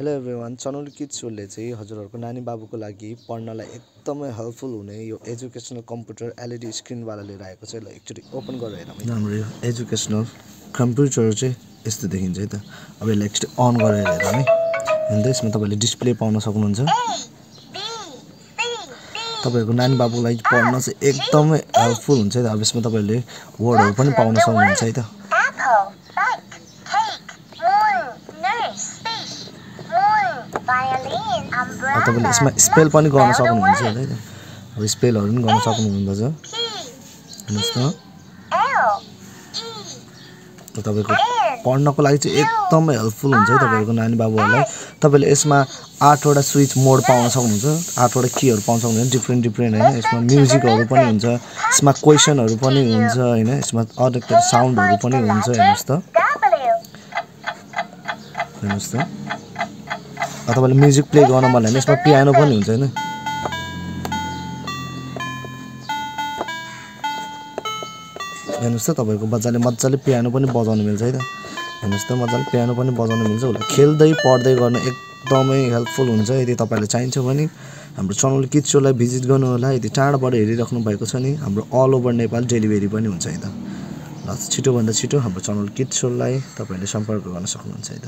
Hello everyone, चनौरी kids सोले चाहिँ हजुरहरूको नानी बाबुको लागि पढ्नलाई एकदमै हेल्पफुल हुने यो एजुकेसनल कम्प्युटर एलइडी स्क्रिनवाला लिएर आएको छ। ल एकचोटि ओपन गरेर हेरौँ। हाम्रो यो एजुकेसनल कम्प्युटर चाहिँ यस्तो देखिन्छ है त। अब यसलाई एकचोटि अन गरेर हेरौँ है। अन्त यसमा तपाईँले डिस्प्ले पाउन सक्नुहुन्छ। तपाईँहरूको नानी बाबुको लागि पढ्न चाहिँ एकदमै हेल्पफुल हुन्छ है त। अब यसमा तपाईँले वर्डहरू पनि पाउन सक्नुहुन्छ है त। तपाईले यसमा स्पेल पनि गर्न सक्नुहुन्छ है त। अब स्पेलहरु पनि गर्न सक्नुहुन्छ। हेर्नुस् त तपाईको पढ्नको लागि चाहिँ एकदमै हेल्पफुल हुन्छ है तपाईको नानी बाबुहरुलाई। तपाईले यसमा 8 वटा स्विच मोड पाउन सक्नुहुन्छ। 8 वटा कीहरु पाउन सक्नुहुन्छ, डिफरेन्ट हैन। यसमा म्युजिकहरु पनि हुन्छ, यसमा क्वेशनहरु पनि हुन्छ हैन। यसमा अनेक थरी साउन्डहरु पनि हुन्छ। हेर्नुस् त तपाईले म्युजिक प्ले गर्न मन लाग्यो यसमा पियानो पनि हुन्छ हैन। हेर्नुस् त तपाईको बच्चाले मज्जाले पियानो पनि बजाउन मिल्छ है त। हेर्नुस् त मज्जाले पियानो पनि बजाउन मिल्छ। होला खेल्दै पढ्दै गर्न एकदमै हेल्पफुल हुन्छ। यदि तपाईलाई चाहिन्छ भने हाम्रो चनौरी किड्स सोलाई भिजिट गर्नु होला। यदि टाढाबाट हेरिराख्नु भएको छ नि हाम्रो अल ओभर नेपाल डेलिभरी पनि हुन्छ है त। ल छिटो भन्दा छिटो हाम्रो चनौरी किड्स सोलाई तपाईले सम्पर्क गर्न सक्नुहुन्छ है त।